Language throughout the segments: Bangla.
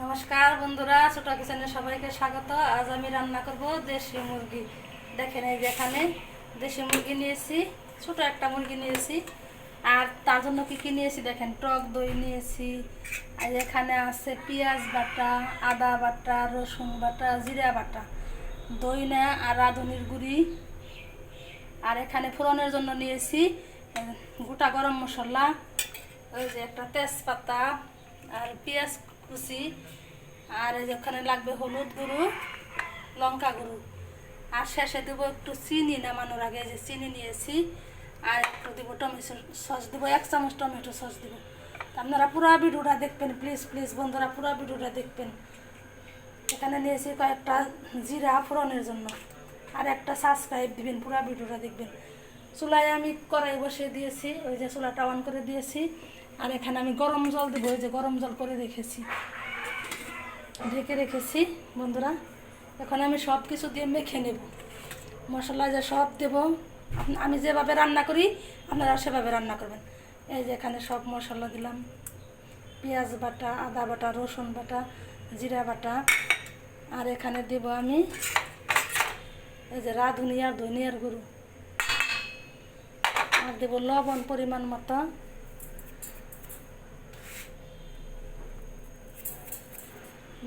নমস্কার বন্ধুরা, ছোট কিচেনে সবাইকে স্বাগত। আজ আমি রান্না করব দেশি মুরগি। দেখেন এই যে এখানে দেশি মুরগি নিয়েছি, ছোট একটা মুরগি নিয়েছি। আর তার জন্য কি কি নিয়েছি দেখেন, টক দই নিয়েছি, আর এখানে আছে পেঁয়াজ বাটা, আদা বাটা, রসুন বাটা, জিরা বাটা, দই না আর রাঁধুনির গুঁড়ি। আর এখানে ফোড়নের জন্য নিয়েছি গোটা গরম মশলা, ওই যে একটা তেজপাতা আর পেঁয়াজ কুচি, আর এই যে ওখানে লাগবে হলুদ গুঁড়ো, লঙ্কা গুঁড়ো, আর শেষে দেবো একটু চিনি নামানোর আগে যে চিনি নিয়েছি, আর একটু দেবো টমেটো সস, দেবো 1 চামচ টমেটো সস দেবো। আপনারা পুরো ভিডিওটা দেখবেন, প্লিজ প্লিজ বন্ধুরা, পুরো ভিডিওটা দেখবেন। এখানে নিয়েছি কয়েকটা জিরা ফোড়নের জন্য, আর একটা সাবস্ক্রাইব দিবেন, পুরো ভিডিওটা দেখবেন। চুলায় আমি কড়াই বসিয়ে দিয়েছি, ওই যে চুলাটা অন করে দিয়েছি। আর এখানে আমি গরম জল দেবো, ওই যে গরম জল করে ঢেকে রেখেছি বন্ধুরা। এখন আমি সব কিছু দিয়ে মেখে নেব, মশলা যে সব দেব। আমি যেভাবে রান্না করি আপনারা সেভাবে রান্না করবেন। এই যে এখানে সব মশলা দিলাম, পেঁয়াজ বাটা, আদা বাটা, রসুন বাটা, জিরা বাটা, আর এখানে দেব আমি এই যে রাঁধুনি আর ধনিয়ার গুঁড়ো, আর দেবো লবণ পরিমাণ মতো,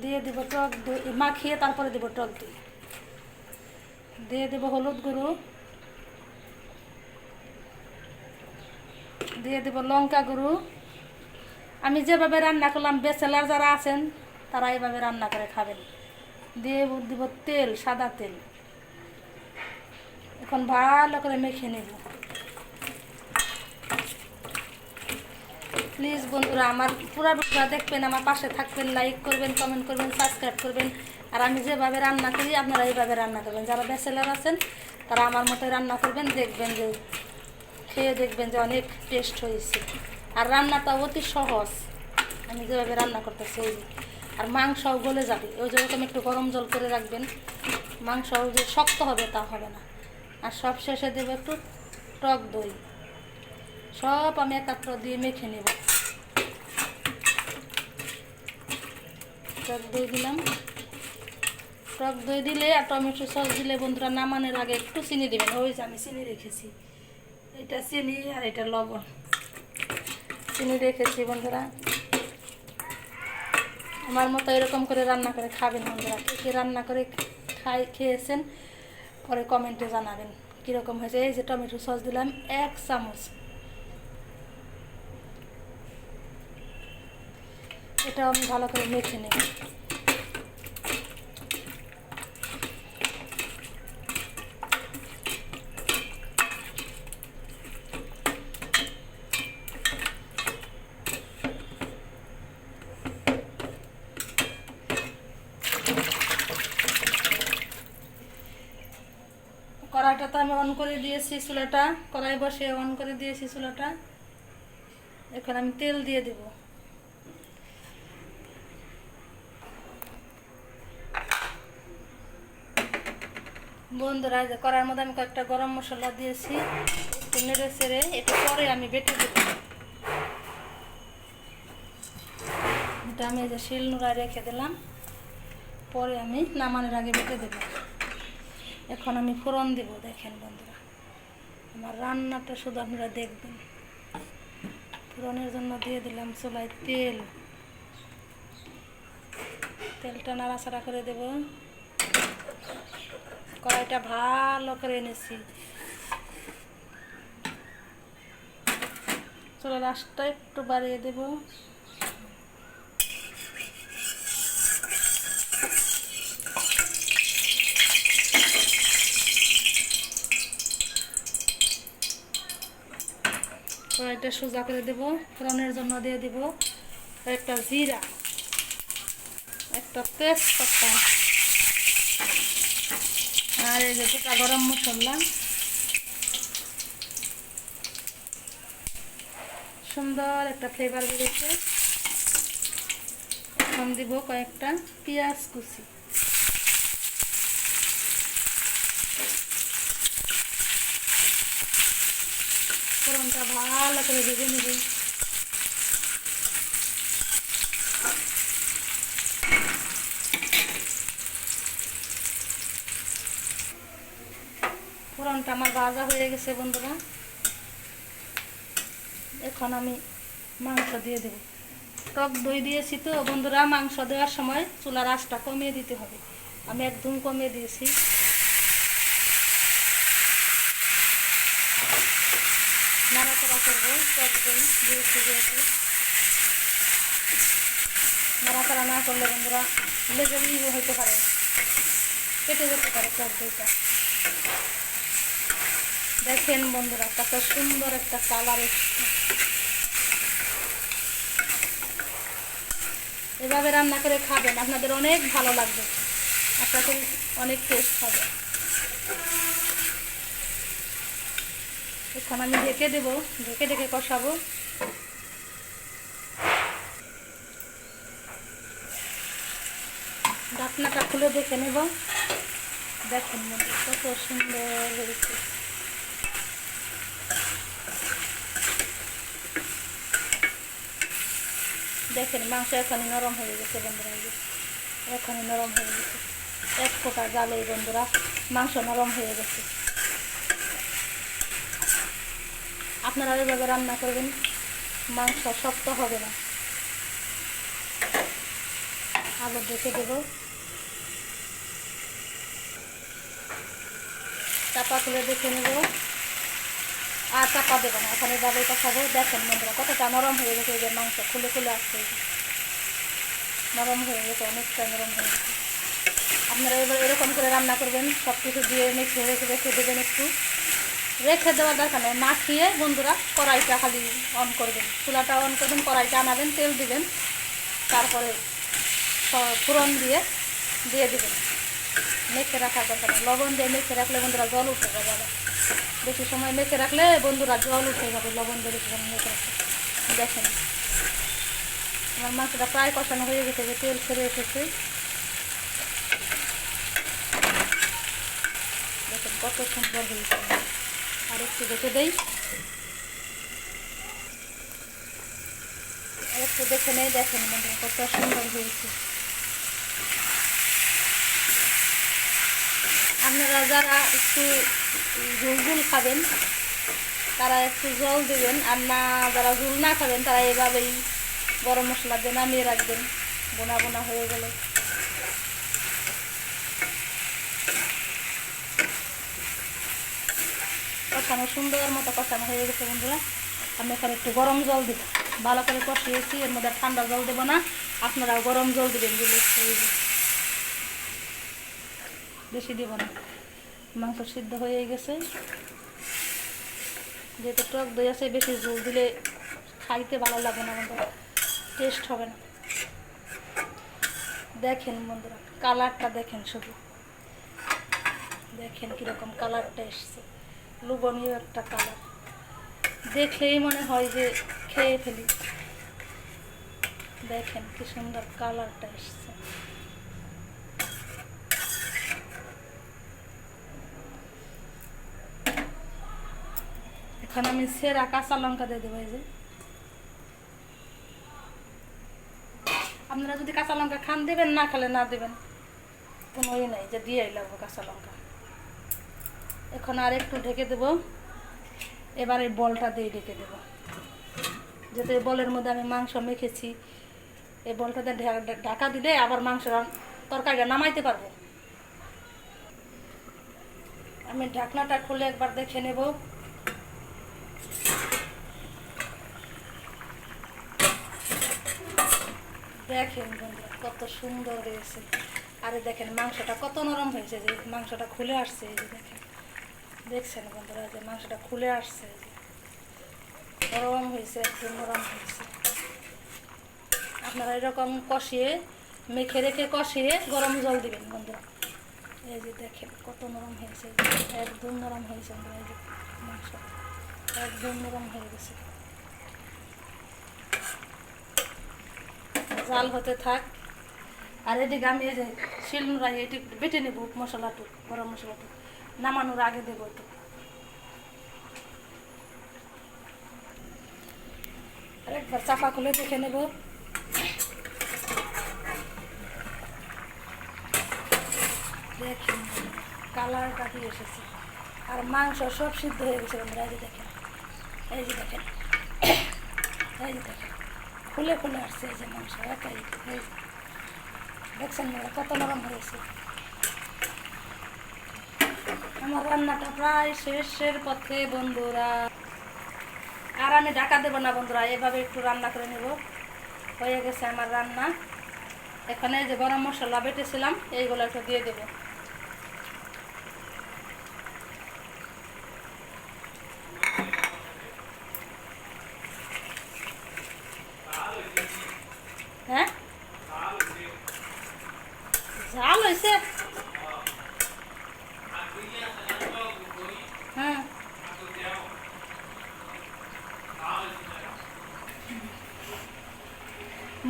দিয়ে দেব টক দই মাখিয়ে, তারপরে দেব টক দই, দিয়ে দেব হলুদ গুঁড়ো, দিয়ে দেব লঙ্কা গুঁড়ো। আমি যেভাবে রান্না করলাম, ব্যাচেলার যারা আছেন তারা এইভাবে রান্না করে খাবেন। দিয়ে দেব তেল, সাদা তেল। এখন ভালো করে মেখে নেব। প্লিজ বন্ধুরা আমার পুরো ভিডিওটা দেখবেন, আমার পাশে থাকবেন, লাইক করবেন, কমেন্ট করবেন, সাবস্ক্রাইব করবেন। আর আমি যেভাবে রান্না করি আপনারা এইভাবে রান্না করবেন। যারা ব্যাচেলার আছেন তারা আমার মতো রান্না করবেন, দেখবেন যে খেয়ে দেখবেন যে অনেক টেস্ট হয়েছে। আর রান্নাটা অতি সহজ, আমি যেভাবে রান্না করতেছি এই যে। আর মাংসও গলে যাবে, ওই যেরকম একটু গরম জল করে রাখবেন, মাংসও যে শক্ত হবে তা হবে না। আর সব শেষে দেবো একটু টক দই। সব আমি একাত্র দিয়ে মেখে নেব। টক দই দিলাম, টক দই দিলে আর টমেটো সস দিলে বন্ধুরা নামানোর আগে একটু চিনি দেবেন। ওই যে আমি চিনি রেখেছি, এটা চিনি আর এটা লবণ, চিনি রেখেছি বন্ধুরা। আমার মতো এরকম করে রান্না করে খাবেন বন্ধুরা। কে রান্না করে খেয়েছেন পরে কমেন্টে জানাবেন কীরকম হয়েছে। এই যে টমেটো সস দিলাম 1 চামচ, এটা আমি ভালো করে মেখে নেব। কড়াইটা তো আমি অন করে দিয়েছি, চুলাটা কড়াই বসে অন করে দিয়েছি চুলাটা। এখন আমি তেল দিয়ে দেব। বন্ধুরা যে কড়াইয়ের মধ্যে আমি কয়েকটা গরম মশলা দিয়েছি, একটু নেড়ে চেড়ে এটা পরে আমি বেটে দেব। এটা আমি এই যে শিল নোড়ায় রেখে দিলাম, পরে আমি নামানোর আগে বেটে দেব। এখন আমি ফোড়ন দেব। দেখেন বন্ধুরা আমার রান্নাটা শুধু আপনারা দেখবেন। ফোড়নের জন্য দিয়ে দিলাম চুলায় তেল, তেলটা নাড়াচাড়া করে দেব। কড়াইটা ভালো করে এনেছি, চুলার আঁচটা একটু বাড়িয়ে দেব। কড়াইটা সোজা করে দেব। ফোড়নের জন্য দিয়ে দেব একটা জিরা, একটা তেজপাতা, আর এই যে গোটা গরম মশলা। সুন্দর একটা ফ্লেভার বেরিয়েছে। এখন দিব কয়েকটা পেঁয়াজ কুচি, ফোড়নটা ভালো করে ভেজে নেব। কাঁচালঙ্কা আমার ভাজা হয়ে গেছে বন্ধুরা। এখন আমি মাংস দিয়ে দেব। টক দই দিয়েছি তো বন্ধুরা, মাংস দেওয়ার সময় চুলার আঁচটা কমিয়ে দিতে হবে। আমি একদম কমিয়ে দিয়েছি। নাড়াচাড়া করবো, টক দই দিয়েছি যেহেতু। নাড়াচাড়া না করলে বন্ধুরা লেগে হইতে পারে, কেটে যেতে পারে টক দইটা। দেখেন বন্ধুরা কত সুন্দর একটা কালার এসেছে। এভাবে রান্না করে খাবেন, আপনাদের অনেক ভালো লাগবে, আশা করি অনেক টেস্ট হবে। এখন আমি ঢেকে দেবো, ঢেকে ঢেকে কষাবো। ঢাকনাটা খুলে দেখে নেব। দেখেন কত সুন্দর হয়েছে। দেখেন মাংস এখনই নরম হয়ে গেছে বন্ধুরা, এখনই নরম হয়ে গেছে। এক ফোঁটা জালেই বন্ধুরা মাংস নরম হয়ে গেছে। আপনারা এভাবে রান্না করবেন, মাংস শক্ত হবে না। আবার দেখে দেবো, চাপা খুলে দেখে নেব। আর চাপা দেবো না, ওখানে যাবে কষাবো। দেখেন বন্ধুরা কতটা নরম হয়ে গেছে, যে মাংস খুলে খুলে আসছে, নরম হয়ে গেছে, অনেকটা নরম হয়ে গেছে। আপনারা এবার এরকম করে রান্না করবেন, সব কিছু দিয়ে মেখে রেখে রেখে দেবেন। একটু রেখে দেওয়ার দরকার নেই, মাখিয়ে বন্ধুরা কড়াইটা খালি অন করবেন, চুলাটা অন করবেন, কড়াইটা আনাবেন, তেল দিবেন, তারপরে ফোড়ন দিয়ে দেবেন। মেখে রাখার দরকার নেই, লবণ দিয়ে মেখে রাখলে বন্ধুরা জল উঠে যাবে। বেশি সময় মেখে রাখলে বন্ধুরা জল উঠে যাবে, লবণ দিয়ে বেশি সময় মেখে রাখলে। দেখেন আমার মাংসটা প্রায় কষানো হয়ে গেছে, যে তেল ছেড়ে এসেছে। দেখেন কত সুন্দর হয়েছে। আর একটু দেখে দেই, একটু দেখে নেই। দেখেন বন্ধুরা কত সুন্দর হয়েছে। আপনারা যারা একটু ঝুল ঝুল খাবেন তারা একটু জল দেবেন, আর না যারা ঝুল না খাবেন তারা এভাবেই গরম মশলা দিয়ে নামিয়ে রাখবেন, বোনা বোনা হয়ে গেলে। কষানো সুন্দর মতো কষানো হয়ে গেছে বন্ধুরা। আমি এখানে একটু গরম জল দিব, ভালো করে কষিয়েছি, এর মধ্যে ঠান্ডা জল দেবো না, আপনারাও গরম জল দেবেন, দিলে বেশি দিব না। মাংস সিদ্ধ হয়ে গেছে, যেহেতু টক দই আছে, বেশি ঝোল দিলে খাইতে ভালো লাগে না বন্ধুরা, টেস্ট হবে না। দেখেন বন্ধুরা কালারটা দেখেন, শুধু দেখেন কীরকম কালারটা এসছে, লোভনীয় একটা কালার, দেখলেই মনে হয় যে খেয়ে ফেলি। দেখেন কি সুন্দর কালারটা এসছে। এখন আমি সেরা কাঁচা লঙ্কা দিয়ে দেবো। এই যে আপনারা যদি কাঁচা লঙ্কা খান দেবেন, না খেলে না দেবেন, কোনো ই নাই, যে দিয়ে লাগবো কাঁচা লঙ্কা। এখন আর একটু ঢেকে দেবো। এবার এই বলটা দিয়ে ঢেকে দেবো, যেহেতু এই বলের মধ্যে আমি মাংস মেখেছি, এই বলটাতে ঢাকা দিলে আবার মাংস তরকারিটা নামাইতে পারবো। আমি ঢাকনাটা খুলে একবার দেখে নেব। দেখেন বন্ধুরা কত সুন্দর হয়েছে। আরে দেখেন মাংসটা কত নরম হয়েছে, যে মাংসটা খুলে আসছে। এই যে দেখেন, দেখছেন বন্ধুরা যে মাংসটা খুলে আসছে, নরম হয়েছে, একদম নরম হয়েছে। আপনারা এরকম কষিয়ে মেখে রেখে কষিয়ে গরম জল দিবেন বন্ধুরা। এই যে দেখেন কত নরম হয়েছে, একদম নরম হয়েছে বন্ধুরা। এই যে মাংস একদম নরম হয়ে গেছে। জাল হতে থাক, আর এদিকে আমি এই যে শিলনোড়ায় এটি বেটে নেব মশলাটুক, গরম মশলাটুক নামানোর আগে দেবো একটু। আর একবার চাপা খুলে দেখে নেব। দেখেন কালারটা কি এসেছে, আর মাংস সব সিদ্ধ হয়ে গেছে বন্ধুরা। এই যে দেখেন, এই যে দেখেন ফুলে ফুলে আসছে এই যে মাংস একাই। এই যে দেখছেন কত নরম হয়েছে। আমার রান্নাটা প্রায় শেষের পথে বন্ধুরা। আর আমি ঢাকা দেবো না বন্ধুরা, এভাবে একটু রান্না করে নেব। হয়ে গেছে আমার রান্না। এখানে যে গরম মশলা বেটেছিলাম এইগুলো একটু দিয়ে দেবো। হ্যাঁ, ঝাল হয়েছে। হ্যাঁ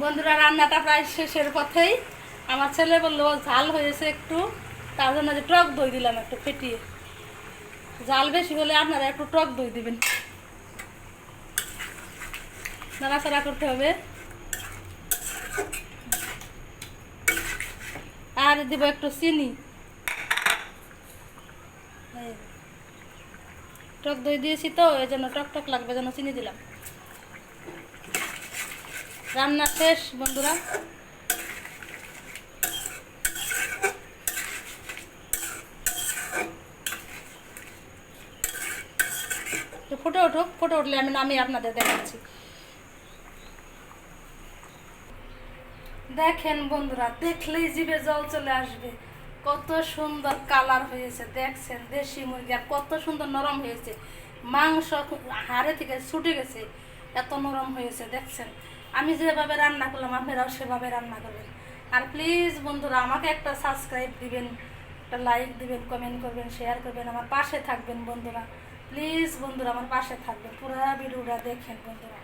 বন্ধুরা, রান্নাটা প্রায় শেষের পথেই। আমার ছেলে বললো ঝাল হয়েছে একটু, তার জন্য যে টক দই দিলাম একটু ফেটিয়ে। ঝাল বেশি হলে আপনারা একটু টক দই দিবেন। নাড়াচাড়া করতে হবে। আর দিব একটু চিনি। টক দই দিয়েছি তো এই জন্য টক টক লাগবে, যেন চিনি দিলাম। রান্না শেষ বন্ধুরা। ফুটে উঠুক, ফুটে উঠলে আমি আপনাদের দেখাচ্ছি। দেখেন বন্ধুরা, দেখলেই জিভে জল চলে আসবে। কত সুন্দর কালার হয়েছে দেখছেন দেশি মুরগি, আর কত সুন্দর নরম হয়েছে। মাংস হাড়ে থেকে ছুটে গেছে, এত নরম হয়েছে দেখছেন। আমি যেভাবে রান্না করলাম আপনারাও সেভাবে রান্না করবেন। আর প্লিজ বন্ধুরা আমাকে একটা সাবস্ক্রাইব দিবেন, একটা লাইক দিবেন, কমেন্ট করবেন, শেয়ার করবেন, আমার পাশে থাকবেন বন্ধুরা। প্লিজ বন্ধুরা আমার পাশে থাকবেন, পুরো ভিডিওটা দেখেন বন্ধুরা।